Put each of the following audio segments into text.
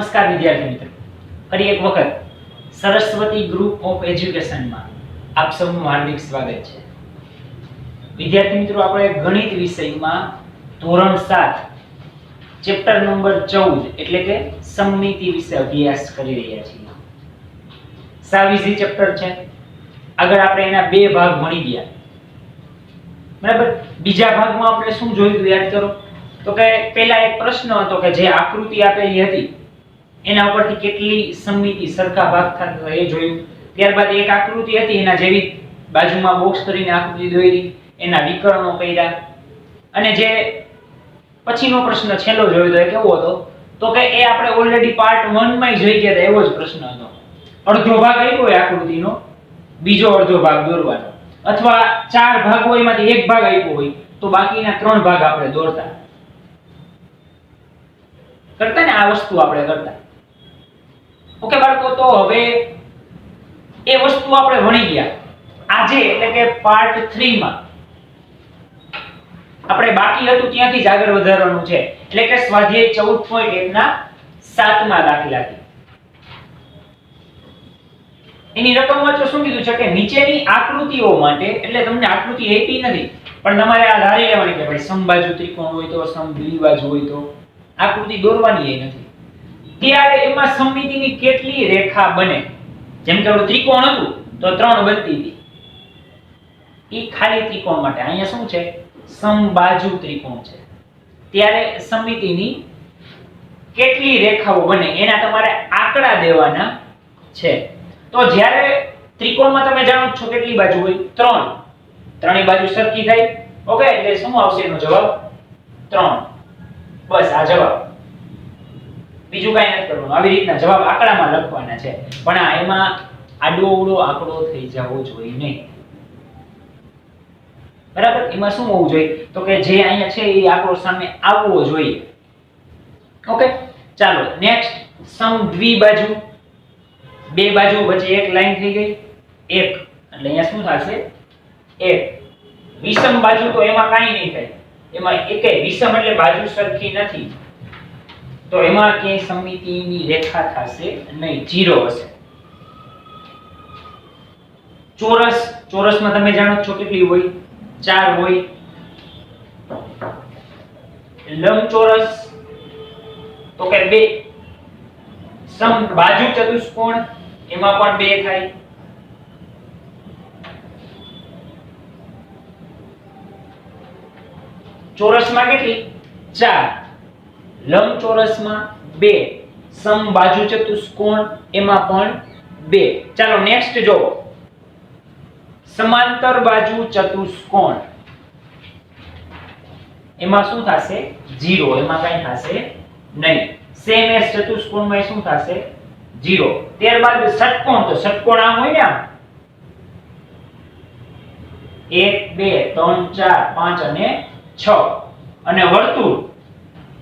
નમસ્કાર વિદ્યાર્થી મિત્રો, ફરી એક વખત સરસ્વતી ગ્રુપ ઓફ એજ્યુકેશનમાં આપ સૌનું હાર્દિક સ્વાગત છે. વિદ્યાર્થી મિત્રો, આપણે ગણિત વિષયમાં ધોરણ 7 ચેપ્ટર નંબર 14 એટલે કે સમમિતિ વિશે અભ્યાસ કરી રહ્યા છીએ. સાવ ઈઝી ચેપ્ટર છે. આગળ આપણે એના બે ભાગ ભણી ગયા, બરાબર. બીજા ભાગમાં આપણે શું જોયું યાદ કરો, તો કે પહેલા એક પ્રશ્ન હતો કે જે આકૃતિ આપેલી હતી એના ઉપરથી કેટલી સમમિતિ સરખા ભાગ થતા એ જોયું. ત્યારબાદ એક આકૃતિ હતી એના જેવી બાજુમાં બોક્સ કરીને આકૃતિ દોરી, એના વિકર્ણો કર્યા. અને જે પછીનો પ્રશ્ન છેલ્લો જોયો તો એ કેવો હતો, તો કે એ આપણે ઓલરેડી પાર્ટ 1 માં જોઈ ગયા હતા એવો જ પ્રશ્ન હતો. અડધો ભાગ આપ્યો હોય આકૃતિનો, બીજો અડધો ભાગ દોરવાનો, અથવા 4 ભાગ હોય એમાંથી એક ભાગ આપ્યો હોય તો બાકીના 3 ભાગ આપણે દોરતા કરતા ને આ વસ્તુ આપણે કરતા. ઓકે બાળકો, તો હવે એ વસ્તુ આપણે ભણી ગયા. આજે એટલે કે પાર્ટ 3 માં આપણે બાકી હતું ત્યાંથી જ આગળ વધારવાનું છે. એટલે કે સ્વાધ્યાય 14.1 ના 7મા દાખલાથી. એની રકમ વાંચો. શું કીધું છે કે નીચેની આકૃતિઓ માટે, એટલે તમને આકૃતિ આપી નથી પણ તમારે આ ધારી લેવાની કે ભાઈ સમબાજુ ત્રિકોણ હોય તો, સમદ્વિબાજુ હોય તો આકૃતિ દોરવાની એ નથી. ત્યારે એમાં સમમિતિની કેટલી રેખા બને. જેમ કે ત્રિકોણ હતું તો 3 બનતી હતી, ઈ ખાલી ત્રિકોણ માટે. અહીંયા શું છે, સમબાજુ ત્રિકોણ છે. ત્યારે સમમિતિની કેટલી રેખાઓ બને એના તમારે આંકડા દેવાના છે. તો જ્યારે ત્રિકોણમાં તમે જાણો છો કેટલી બાજુ હોય, 3. ત્રણેય બાજુ સરખી થાય. ઓકે, એટલે શું આવશે એનો જવાબ? 3. બસ આ જવાબ, બીજું કાઈ નથી કરવાનું. આવી રીતના જવાબ આંકડામાં લખવાના છે, પણ આ એમાં આડો અવળો આંકડો થઈ જવો જોઈએ નહીં, બરાબર. એમાં શું હોવું જોઈએ, તો કે જે અહીંયા છે એ આંકડો સામે આવવો જોઈએ. ઓકે, ચાલો નેક્સ્ટ. સમદ્વિબાજુ, બે બાજુ વચ્ચે એક લાઈન થઈ ગઈ, 1 એટલે અહીંયા શું થશે? 1. વિષમ બાજુ તો એમાં કાઈ નહીં થાય, એમાં એકે વિષમ એટલે બાજુ સરખી નથી તો એમાં કે સમમિતિની રેખા થશે નહીં, 0 હશે. ચોરસ, ચોરસમાં તમે જાણો છો કેટલી હોય, 4 હોય. લંબચોરસ તો કે 2. સમબાજુ ચતુષ્કોણ એમાં પણ 2 થાય. ચોરસમાં કેટલી? 4. લંબચોરસમાં 2. સમબાજુ ચતુષ્કોણ એમાં પણ 2. ચાલો નેક્સ્ટ જો, સમાંતર બાજુ ચતુષ્કોણ એમાં શું થશે? 0. એમાં કઈ થશે નહીં. સેમ એસ ચતુષ્કોણમાં શું થશે? 0. ત્યારબાદ ષટકોણ, તો ષટકોણ આમ હોય ને, આમ 1 2 3 4 5 અને 6. અને વર્તુળ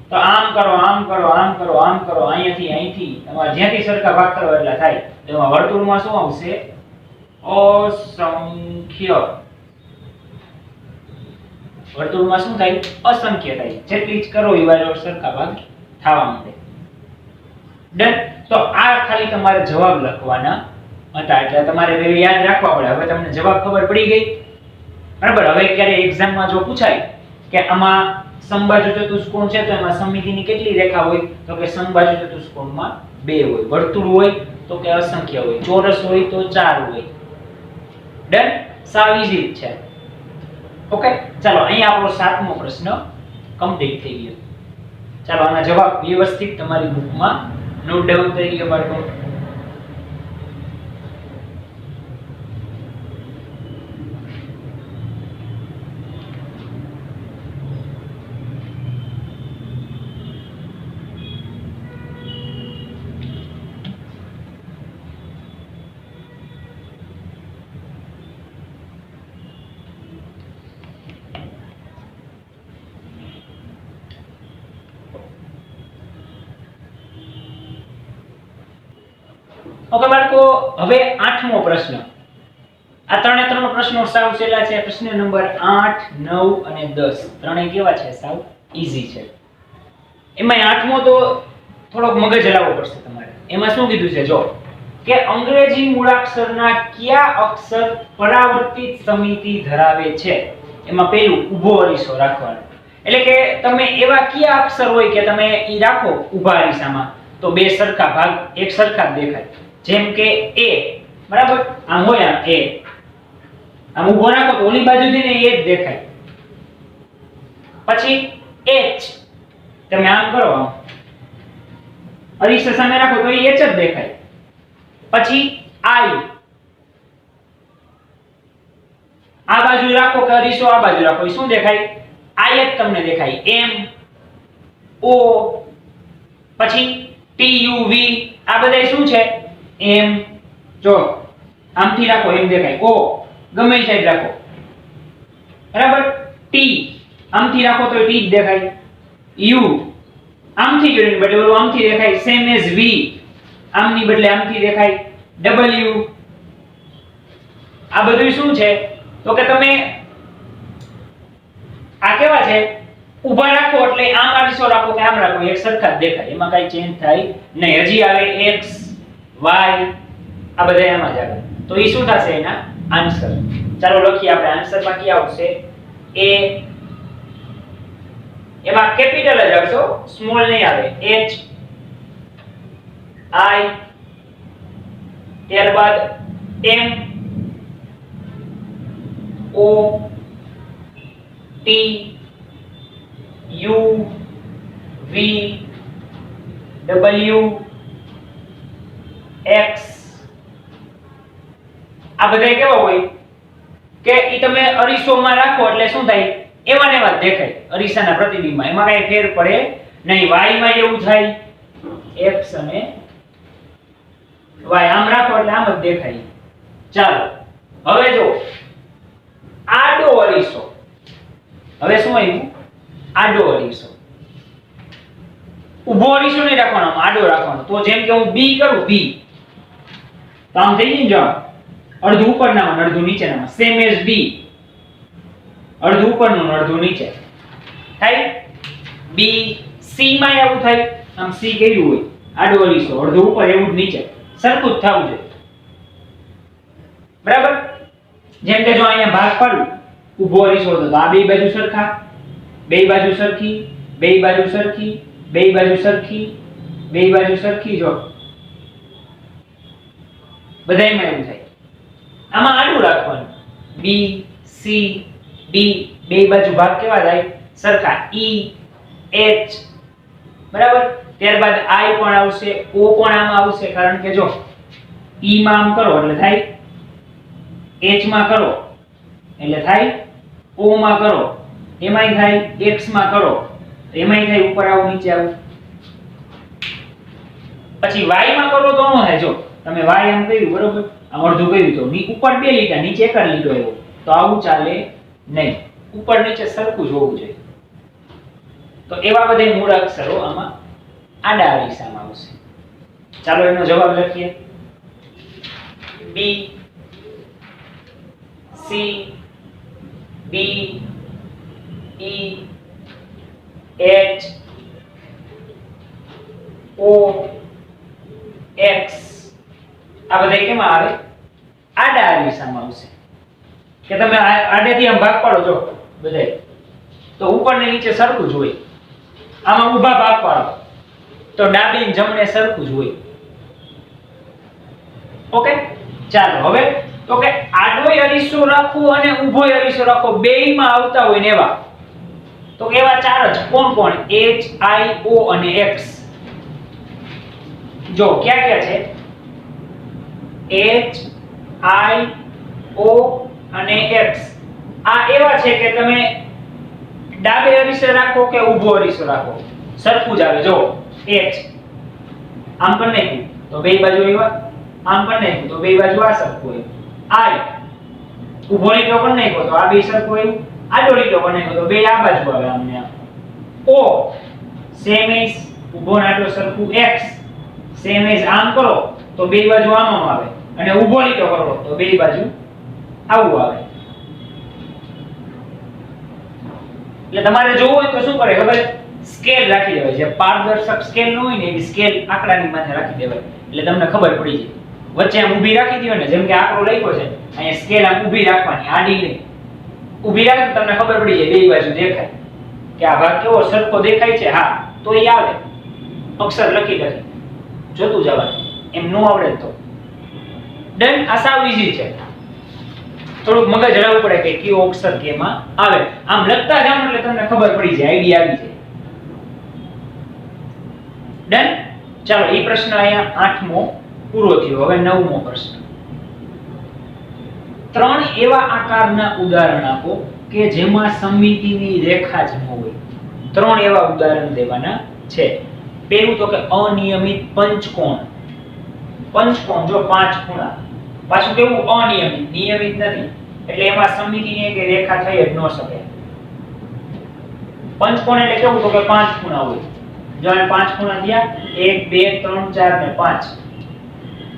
તો આમ કરો, આમ કરો, આમ કરો, આમ કરો, અહીંથી તમારે જ્યાંથી સરખા ભાગ કરો એટલા થાય. એમાં વર્તુળમાં શું આવશે? અસંખ્ય. વર્તુળમાં શું થાય? અસંખ્ય થાય. જેટલી જ કરો એ વાળો સરખા ભાગ થવા માંડે. ડન. તો આ ખાલી તમારે જવાબ લખવાના હતા, એટલે તમારે બે યાદ રાખવા પડે. હવે તમને જવાબ ખબર પડી ગઈ, બરાબર. હવે ક્યારે એક્ઝામમાં જો પૂછાય કે આમાં સમબાજુ ચતુષ્કોણ છે તો એમાં સમમિતિની કેટલી રેખા હોય, તો કે સમબાજુ ચતુષ્કોણમાં 2 હોય. વર્તુળ હોય તો કે અસંખ્ય હોય. ચોરસ હોય તો 4 હોય. ડન. સાવ ઈઝી છે. ઓકે, ચાલો અહીંયા આપણો 7મો પ્રશ્ન કમ્પ્લીટ થઈ ગયો. ચાલો આના જવાબ વ્યવસ્થિત તમારી બુકમાં નોટ ડાઉન કરી લો બાળકો. ઓકે બાળકો, હવે 8મો પ્રશ્ન. આ ત્રણે પ્રશ્નો સાવ સહેલા છે. પ્રશ્ન નંબર 8, 9 અને 10 ત્રણેય કેવા છે? સાવ ઈઝી છે. એમાં 8મો તો થોડોક મગજ હલાવવો પડશે તમારે. એમાં શું કીધું છે જો કે અંગ્રેજી મૂળાક્ષરના કયા અક્ષર પરાવર્તિત સમિતિ ધરાવે છે? એમાં પહેલું ઊભો અરીસો રાખવાનો. એટલે કે તમે એવા કયા અક્ષર હોય કે તમે ઈ રાખો ઊભા અરીસામાં તો બે સરખા ભાગ એક સરખા જ દેખાય. જેમ કે એ, બરાબર, આમ હોય આમ એ, આમ ઊભો રાખો તો ઓલી બાજુથી ને એ જ દેખાય. પછી એચ, તમે આમ કરો આમ અરીસા સામે રાખો તો એ એચ જ દેખાય. પછી આઈ, આ બાજુ રાખો કે અરીસો આ બાજુ રાખો, શું દેખાય? આઈ જ તમને દેખાય. એમ, ઓ, પછી ટી યુ વી, આ બધા શું છે? એમ. જો આમથી રાખો એમ દેખાય. ઓ ગમે એ સાઈડ રાખો, બરાબર. ટી આમથી રાખો તો ટી જ દેખાય. યુ આમથી કરીને બદલે ઓલું આમથી દેખાય. સેમ એઝ વી, આમની બદલે આમથી દેખાય. ડબલ્યુ, આ બધું શું છે તો કે તમે આ કેવા છે ઊભા રાખો એટલે આમ અરીસો રાખો કે આમ રાખો એક સરખા જ દેખાય, એમાં કઈ ચેન્જ થાય નહીં. હજી આવે x y, આ બધા એમાં જ આવે. તો એ શું થશે એના આન્સર? ચાલો લખીએ આપણે. આન્સરમાં શું આવશે? a, એમાં કેપિટલ જ આવશે, સ્મોલ નહીં આવે. h i, ત્યારબાદ m o t u v w x. આ બધા કેવા હોય કે ઈ તમે અરીસોમાં રાખો એટલે શું થાય? એવા ને એવા જ દેખાય અરીસાના પ્રતિબિંબમાં, એમાં કઈ ફેર પડે નહીં. y માં એવું થાય, x અને y આમ રાખો એટલે આમ જ દેખાય. ચાલો હવે જો આડો અરીસો. હવે શું આવ્યું? આડો અરીસો. ઊભો અરીસો નહીં રાખવાનો, આડો રાખવાનો. તો જેમ કે હું બી કરું, બી તો આમ થઈ ગયું. જો અડધું ઉપરનામાં અડધું નીચેનામાં. સેમ એઝ બી, અડધું ઉપરનું અડધું નીચે થાય. બી સી માં એવું થાય. આમ સી કેવું હોય? આડો અરીસો, અડધું ઉપર એવું જ નીચે, સરખું જ થવું જોઈએ, બરાબર. જેમ કે જો અહીંયા ભાગ પાડું ઊભો અરીસો હતો તો આ બે બાજુ સરખા, બે બાજુ સરખી, બે બાજુ સરખી, બે બાજુ સરખી, બે બાજુ સરખી. જો બધાયમાં એવું થાય. આમાં આડું રાખવાનું. બી સી ડી બે બાજુ ભાગ કેવા થાય? સરખા. ઈ એચ, બરાબર. ત્યારબાદ આઈ પણ આવશે, ઓ પણ આમાં આવશે, કારણ કે જો ઈ માં આમ કરો એટલે થાય, એચ માં કરો એટલે થાય, ઓ માં કરો એમાંય થાય, એક્સ માં કરો એમાંય થાય, ઉપર આવું નીચે આવું. પછી વાય માં કરો તો ન થાય. જો તમે વાય આમ કર્યું, બરોબર, આમ અડધું કર્યું તો ઉપર બે લીટા નીચે એક જ લીટો આવ્યો, તો આવું ચાલે નહીં. ઉપર નીચે સરખું જ હોવું જોઈએ. તો એવા બધા મૂળ અક્ષરો આમાં આડા અરીસામાં આવશે. ચાલો એનો જવાબ લખીએ. બી, સી, ડી, ઈ, એચ, ઓ, એક્સ. આ બધા કેમાં આવે? આડા અરીસામાં આવશે. કે તમે આડેથી આમ ભાગ પાડો જો બધાય તો ઉપર ને નીચે સરખું જ હોય. આમાં ઊભા ભાગ પાડો તો ડાબી ને જમણે સરખું જ હોય. ઓકે, ચાલો હવે તો કે આડોય અરીસો રાખો અને ઊભોય અરીસો રાખો, બેયમાં આવતા હોય ને એવા તો એવા ચાર જ. કોણ કોણ? h, i, o અને x. જો ક્યાં ક્યાં છે? h, i, o અને x. આ એવા છે કે તમે ડાબે અરીસો રાખો કે ઊભો અરીસો રાખો સરખું જ આવે. જો h આમ કરી નાખ્યું તો બે બાજુ એવા, આમ કરી નાખ્યું તો બે બાજુ આ સરખું હોય. i ઊભો લીટો કરી નાખ્યો તો આ બે સરખું હોય, આડો લીટો કરી નાખ્યો તો બે આ બાજુ આવે આમને આમ. o સેમ એઝ ઊભો ને આડો સરખું. x સેમ એઝ આમ કરો તો બે બાજુ આમ આવે, અને ઊભો લીટો કરો તો બે બાજુ આવું આવે. એટલે તમારે જોવું હોય તો શું કરે ખબર? સ્કેલ રાખી દેવાય. જે પારદર્શક સ્કેલ ન હોય ને એવી સ્કેલ આંકડાની માથે રાખી દેવાય એટલે તમને ખબર પડી જાય. વચ્ચે આમ ઊભી રાખી દો ને, જેમ કે આંકડો લખ્યો છે અહીંયા સ્કેલ આમ ઊભી રાખવાની, આડી નહીં. ઊભી રાખી તો તમને ખબર પડી જાય બે બાજુ દેખાય કે આ ભાગ કેવો સરખો દેખાય છે. હા તો એ આવે અક્ષર લખી જોતું જવાનું. એમ નો આવડે તો ડન. આ સાવ ઈઝી છે. થોડુંક મગજ હલાવવું પડે કે કયો અક્ષર કેમાં આવે. આમ લખતા જાવ એટલે તમને ખબર પડી જાય, આઈડિયા આવી જાય. ડન. ચાલો એ પ્રશ્ન અહીંયા 8મો પૂરો થયો. હવે 9મો પ્રશ્ન. 3 એવા આકારના ઉદાહરણ આપો કે જેમાં સમમિતિની રેખા જ ન હોય. 3 એવા ઉદાહરણ દેવાના છે. પહેલું તો કે અનિયમિત પંચકોણ. પંચકોણ જો 5 ખૂણા. પાછું કેવું અનિયમિત, નિયમિત નથી એટલે એમાં સમમિતિની એક રેખા થઈ જ ન શકે. પંચકોણ એટલે કેવું તો કે 5 ખૂણા હોય. જો આ 5 ખૂણા થયા 1 2 3 4 ને 5.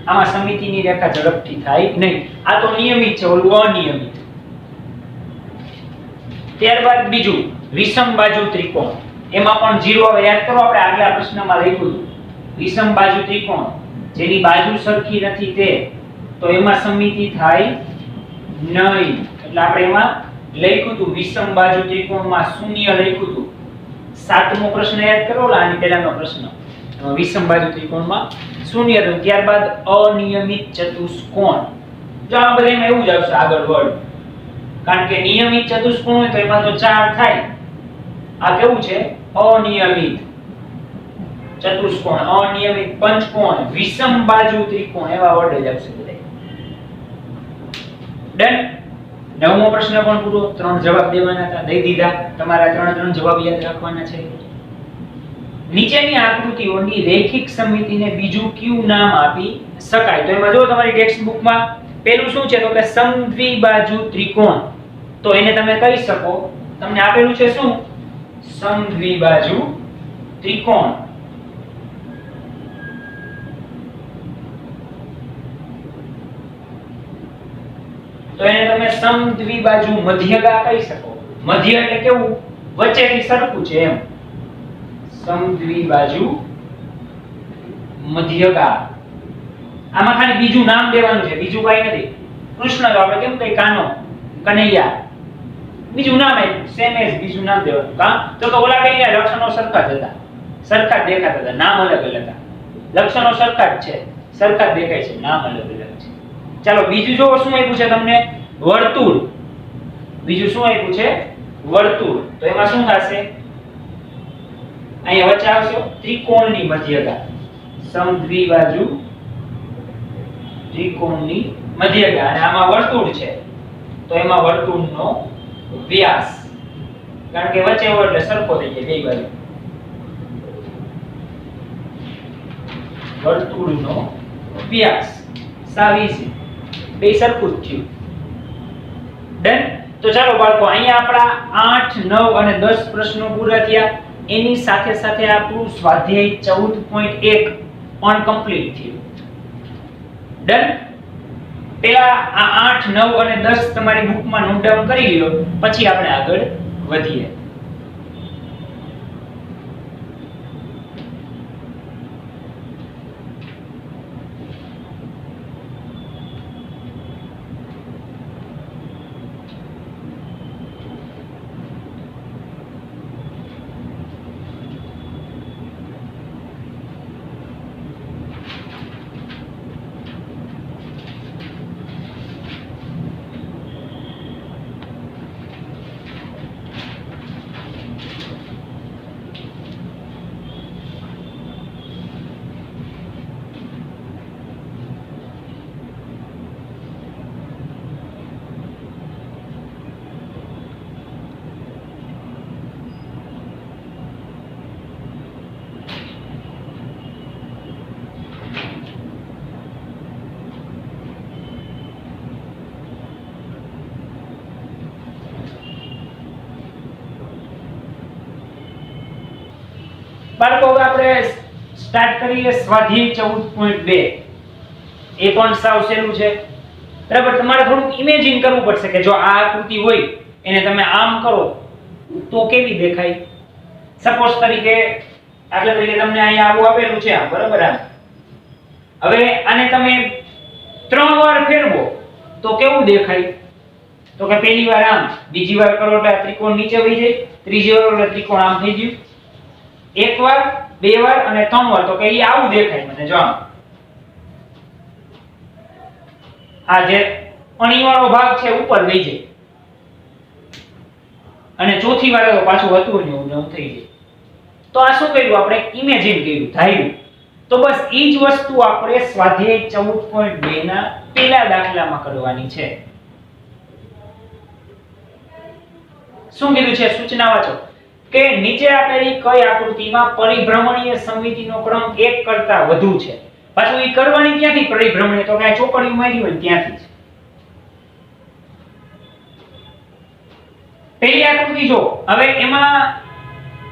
આમાં સમમિતિની રેખા ઝડપથી થાય નહીં. આ તો નિયમિત છે, ઓલું અનિયમિત. ત્યારબાદ બીજું વિષમ બાજુ ત્રિકોણ. એમાં પણ 0 આવે. યાદ કરો આપણે આગલા પ્રશ્નમાં લખ્યું હતું વિષમ બાજુ ત્રિકોણ જેની બાજુ સરખી નથી તે, તો એમાં સમમિતિ થાય નહીં. એટલે આપણે એમાં લખ્યું હતું વિષમ બાજુ ત્રિકોણમાં શૂન્ય લખ્યું હતું. 7મો પ્રશ્ન યાદ કરો, આની પહેલાનો પ્રશ્ન. વિષમ બાજુ ત્રિકોણમાં શૂન્ય હતું. ત્યારબાદ અનિયમિત ચતુષ્કોણ. જો આ બધામાં એવું જ આવશે આગળ વર્ડ, કારણ કે નિયમિત ચતુષ્કોણ હોય તો એમાં તો 4 થાય. આ કેવું છે અનિયમિત ચતુષ્કોણ, અનિયમિત પંચકોણ, વિષમ બાજુ ત્રિકોણ, એવા વર્ડ જ આવશે બધા. ડન. 9મો પ્રશ્ન પણ પૂરો. 3 જવાબ દેવાના હતા, દઈ દીધા. તમારા 3 જવાબ યાદ રાખવાના છે. નીચેની આકૃતિઓની રેખિક સમમિતિને બીજું કયું નામ આપી શકાય? તો એમાં જો તમારી ટેક્સ્ટ બુકમાં પેલું શું છે તો કે સમદ્વિબાજુ ત્રિકોણ. તો એને તમે કહી શકો, તમને આપેલું છે શું? સમદ્વિબાજુ ત્રિકોણ. તો એને તમે સમદ્વિબાજુ મધ્યગા કહી શકો. મધ્ય એટલે કેવું વચ્ચેથી સરખું છે એમ. સમદ્વિબાજુ મધ્યગા. આમાં ખાલી બીજું નામ દેવાનું છે, બીજું કઈ નથી. કૃષ્ણ તો આપણે કેમ કઈ કાનો, કનૈયા, બીજું નામ આપ્યું સેમ એજ બીજું નામ દેવાનું. કા તો ઓલા કઈ લક્ષણો સરખા જ હતા, સરખા જ દેખાતા હતા, નામ અલગ અલગ હતા. લક્ષણો સરખા જ છે, સરખા જ દેખાય છે, નામ અલગ અલગ છે. ચાલો બીજું જો શું આપ્યું છે તમને? વર્તુળ. બીજું શું આપ્યું છે? વર્તુળ. તો એમાં શું થશે? અહીંયા વચ્ચે આવશે ત્રિકોણની મધ્યગા. સમદ્વિબાજુ ત્રિકોણની મધ્યગા. અને આમાં વર્તુળ છે તો એમાં વર્તુળનો વ્યાસ, કારણ કે વચ્ચે હોય એટલે સરખો થઈ જાય બે બાજુ. વર્તુળનો વ્યાસ સાવી છે, બે સરખું જ થયું. ડન. તો ચાલો બાળકો, અહીંયા આપણા 8, 9 અને 10 પ્રશ્નો પૂરા થયા. એની સાથે સાથે આપણું સ્વાધ્યાય 14.1 પણ કમ્પ્લીટ થયું. ડન. પેલા આ 8, 9 અને 10 તમારી બુકમાં નોટ ડાઉન કરી લ્યો, પછી આપણે આગળ વધીએ. બાળકો હવે આપણે સ્ટાર્ટ કરીએ સ્વાધ્યાય 14.2. એ પણ સાવ સહેલું છે. બરાબર, તમારે થોડુંક ઇમેજિન કરવું પડશે કે જો આ આકૃતિ હોય એને તમે આમ કરો તો કેવી દેખાય. સપોઝ તરીકે દાખલા તરીકે તમને અહીંયા આવું આપેલું છે આ બરાબર આ હવે આને તમે 3 વાર ફેરવો તો કેવું દેખાય તો કે પહેલી વાર આમ બીજી વાર કરો એટલે ત્રિકોણ નીચે વહી જાય ત્રીજી વાર એટલે ત્રિકોણ આમ થઈ ગયું એક વાર બે વાર અને 3 વાર તો કે ઈ આવું દેખાય મને જો આમ આ જે અણીવાળો ભાગ છે ઉપર વહી જાય અને ચોથી વાર તો પાછું હતું ને એવું થઈ જાય તો આ શું કર્યું આપણે ઇમેજિન કર્યું ધાર્યું તો બસ ઈ જ વસ્તુ આપણે સ્વાધ્યાય 14.2 ના પહેલા દાખલામાં કરવાની છે શું કીધું છે સૂચના વાંચો કે નીચે આપેલી કઈ આકૃતિમાં પરિભ્રમણીય સમમિતિનો ક્રમ 1 કરતા વધુ છે પાછું ઈ કરવાની ક્યાંથી પરિભ્રમણીય તો કે ચોકડી મારી હોય ત્યાંથી જ પહેલી આકૃતિ જો હવે એમાં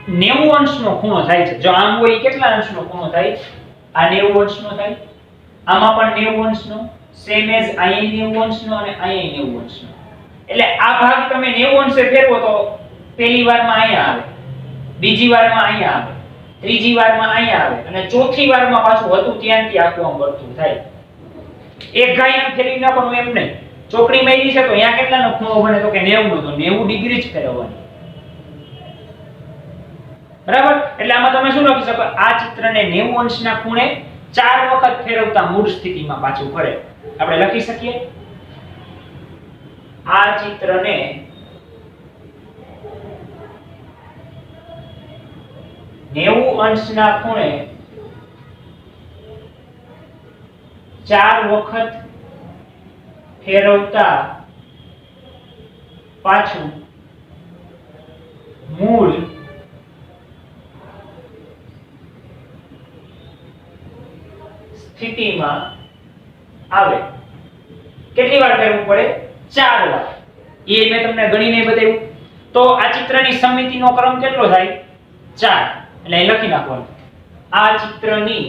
90 અંશનો ખૂણો થાય છે જો આમ હોય કેટલા અંશનો ખૂણો થાય આ 90 અંશનો થાય આમાં પણ 90 અંશનો સેમ એઝ અહીંયા 90 અંશનો અને અહીંયા 90 અંશનો એટલે આ ભાગ તમે 90 અંશે ફેરવો તો પહેલી વારમાં અહીંયા આવે બીજી વારમાં અહીંયા આવે ત્રીજી વારમાં અહીંયા આવે અને ચોથી વારમાં પાછું હતું ત્યાંથી આખું આમ વર્તુળ થાય એક ગાય આમ ફેરવી નાખવાનું એમ નહીં ચોકડી મારી છે તો અહીંયા કેટલાનો ખૂણો બને તો કે 90 નો તો 90 ડિગ્રી જ ફેરવવાની બરાબર એટલે આમાં તમે શું લખી શકો આ ચિત્રને 90 અંશના ખૂણે 4 વખત ફેરવતા મૂળ સ્થિતિમાં પાછું ફરે આપણે લખી શકીએ આ ચિત્રને 90 અંશના ખૂણે 4 વખત ફેરવતા પાછું મૂળ સ્થિતિમાં આવે કેટલી વાર ફેરવવું પડે 4 વાર એ મેં તમને ગણીને બતાવ્યું તો આ ચિત્રની સમમિતિનો ક્રમ કેટલો થાય 4 એટલે એ લખી નાખવાનું આ ચિત્રની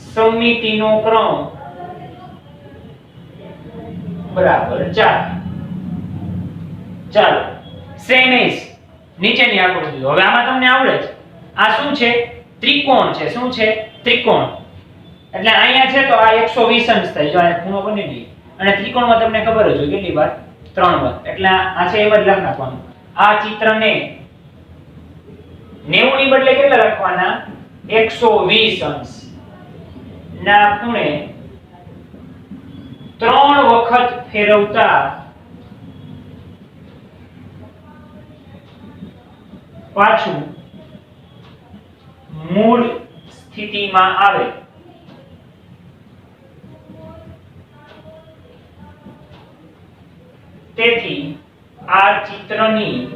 સમમિતિનો ક્રમ બરાબર 4 ચાલો સેમ એઝ નીચેની આકૃતિ હવે આમાં તમને આવડે છે આ શું છે ત્રિકોણ છે શું છે ત્રિકોણ એટલે અહીંયા છે તો આ 120 અંશ થાય જો આ ખૂણો બની ગઈ અને ત્રિકોણમાં તમને ખબર જ હોય કેટલી વાર 3 વાર એટલે આ છે એમ જ લખ નાખવાનું આ ચિત્રને 90 ની બદલે કેટલા લખવાના 120 અંશ ના ખૂણે 3 વખત ફેરવતા પાછું મૂળ સ્થિતિમાં આવે તેથી આ ચિત્રની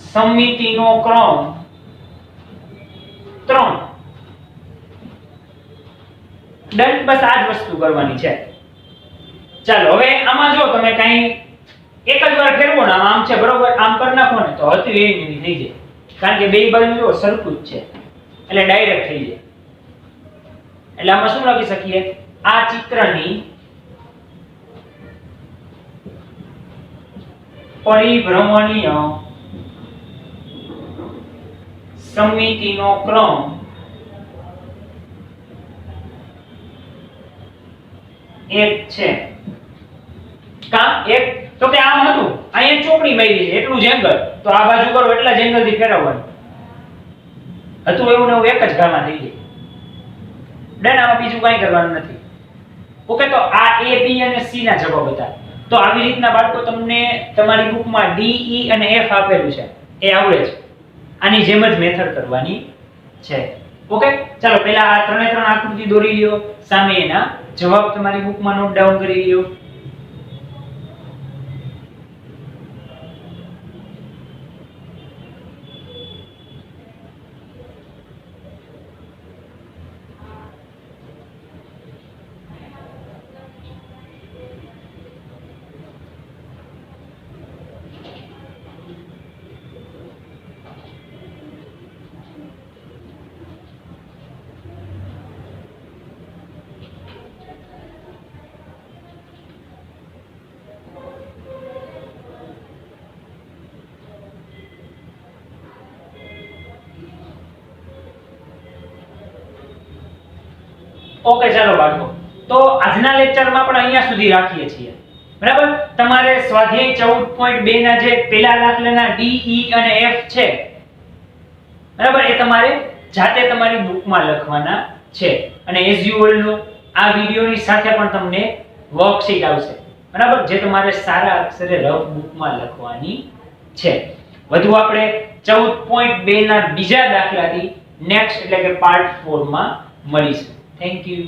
સમમિતિનો ક્રમ 3 ડન બસ આ જ વસ્તુ કરવાની છે ચાલો હવે આમાં જો તમે કઈ એક જ વાર ફેરવો ને આમ છે બરોબર આમ કરી નાખો ને તો હતું એ નહીં થઈ જાય કારણ કે બે બાજુ જો સરખું જ છે એટલે ડાયરેક્ટ થઈ જાય એટલે આમાં શું લખી શકીએ આ ચિત્રની પરિભ્રમણીય સમમિતિનો ક્રમ 1 છે કા 1 તો કે આમ હતું અહીંયા ચોકડી મારી છે એટલું જ એંગલ તો આ બાજુ કરો એટલા જ એંગલ થી ફેરવવાનું હતું એવું ને એવું એક જ ઘામાં થઈ જાય ડન આમાં બીજું કંઈ કરવાનું નથી ઓકે તો આ A B અને C ના જવાબ હતા તો આવી રીતના બાળકો તમને તમારી બુકમાં D E અને F આપેલું છે એ આવડે છે આની જેમ જ મેથડ કરવાની છે ઓકે ચાલો પહેલા આ ત્રણે ત્રણ આકૃતિ દોરી લ્યો સામે એના જવાબ તમારી બુકમાં નોટ ડાઉન કરી લ્યો ઓકે ચાલો બાળકો, તો આજના લેક્ચરમાં પણ અહીંયા સુધી રાખીએ છીએ. બરાબર, તમારે સ્વાધ્યાય 14.2 ના જે પહેલા દાખલાના ડી, ઈ અને એફ છે, બરાબર, એ તમારે જાતે તમારી બુકમાં લખવાના છે. અને એઝ યુઝ્યુઅલ નો આ વિડિયોની સાથે પણ તમને વર્કશીટ આવશે, બરાબર, જે તમારે સારા અક્ષરે રફ બુકમાં લખવાની છે. વધુ આપણે 14.2 ના બીજા દાખલાથી નેક્સ્ટ એટલે કે પાર્ટ 4 માં મળીશું. Thank you.